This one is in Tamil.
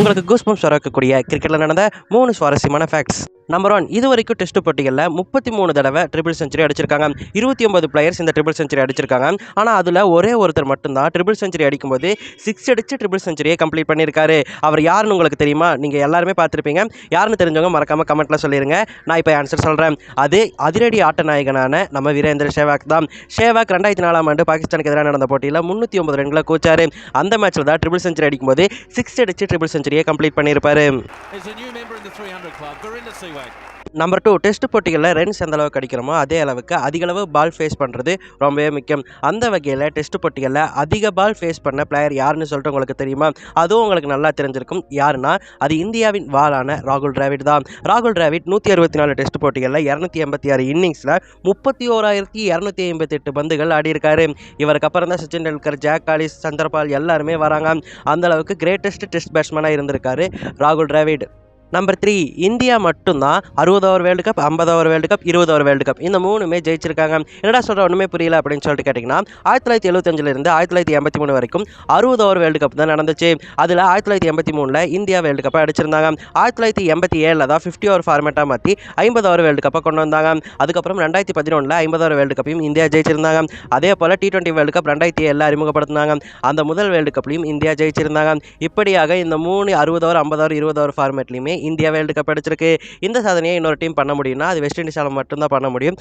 உங்களுக்கு கூஸ்பம்ஸ் வரக்கூடிய கிரிக்கெட்டில் நடந்த 3 சுவாரஸ்யமான ஃபேக்ட்ஸ். நம்பர் 1, இது வரைக்கும் டெஸ்ட் போட்டிகளில் 33 தடவை ட்ரிபிள் செஞ்சுரி அடிச்சிருக்காங்க. 29 பிளேயர்ஸ் இந்த ட்ரிபிள் செஞ்சுரி அடிச்சிருக்காங்க. ஆனால் அதில் ஒரே ஒருத்தர் மட்டும்தான் ட்ரிபிள் செஞ்சுரி அடிக்கும்போது 6 அடிச்சு ட்ரிபிள் செஞ்சுரியை கம்ப்ளீட் பண்ணியிருக்காரு. அவர் யாருன்னு உங்களுக்கு தெரியுமா? நீங்கள் எல்லாருமே பார்த்துருப்பீங்க. யாருன்னு தெரிஞ்சவங்க மறக்காமல் கமெண்ட்டில் சொல்லிடுங்க. நான் இப்போ ஆன்சர் சொல்கிறேன். அது அதிரடி ஆட்ட நாயகனான நம்ம வீரேந்திர சேவாக் தான். சேவாக் 2004ஆம் ஆண்டு பாகிஸ்தானுக்கு எதிராக நடந்த போட்டியில் 309 ரன்களை கூச்சாரு. அந்த மேட்ச்சில் தான் ட்ரிபிள் செஞ்சுரி அடிக்கும்போது 6 அடிச்சு ட்ரிபிள் செஞ்சுரியை கம்ப்ளீட் பண்ணியிருப்பாரு. நம்பர் 2, டெஸ்ட் போட்டிகளில் ரன்ஸ் எந்த அளவுக்கு அடிக்கிறோமோ அதே அளவுக்கு அதிகளவு பால் ஃபேஸ் பண்ணுறது ரொம்பவே முக்கியம். அந்த வகையில் டெஸ்ட் போட்டிகளில் அதிக பால் ஃபேஸ் பண்ண பிளேயர் யாருன்னு சொல்லிட்டு உங்களுக்கு தெரியுமா? அதுவும் உங்களுக்கு நல்லா தெரிஞ்சிருக்கும். யாருன்னா அது இந்தியாவின் வாளான ராகுல் டிராவிட் தான். ராகுல் டிராவிட் 164 டெஸ்ட் போட்டிகளில் 286 இன்னிங்ஸில் 31,258 பந்துகள் ஆடியிருக்காரு. இவருக்கு அப்புறம் தான் சச்சின் டெண்டுல்கர், ஜாக் காலிஸ், சந்திரபால் எல்லாருமே வராங்க. அந்த அளவுக்கு கிரேட்டஸ்ட் டெஸ்ட் பேட்ஸ்மேனாக இருந்திருக்காரு ராகுல் டிராவிட். நம்பர் 3, இந்தியா மட்டும்தான் 60 over world cup, 50 over world cup, 20 over world cup இந்த 3மே ஜெயிச்சிருக்காங்க. என்னடா சொல்கிற ஒன்றுமே புரியல அப்படின்னு சொல்லிட்டு கேட்டிங்கன்னா, 1975 1983 வரைக்கும் 60 ஓவர் வேர்ல்டு கப் தான் நடந்துச்சு. அதில் 1983 இந்தியா வேர்ல்டு கப்பை அடிச்சிருந்தாங்க. 1987 தான் 50 ஓவர் ஃபார்மேட்டாக மாற்றி 50 ஓவர் வேர்ல்டு கப்பை கொண்டு வந்தாங்க. அதுக்கப்புறம் 2011 50 ஓவர் வேர்ல்டு கப்பையும் இந்தியா ஜெயிச்சிருந்தாங்க. அதே போல் T20 வேர்ல்டு கப் 2007 அறிமுகப்படுத்தினாங்க. அந்த முதல் வேர்ல்டு கப்லையும் இந்தியா ஜெயிச்சிருந்தாங்க. இப்படியாக இந்த 3 60 ஓவர், 50 ஓவர், 20 ஓவர் ஃபார்மேட்லையுமே இந்தியா வேர்ல்டு கப் அடிச்சிருக்கு. இந்த சாதனையை இன்னொரு டீம் பண்ண முடியும்னா அது வெஸ்ட் இண்டீஸால் மட்டும்தான் பண்ண முடியும்.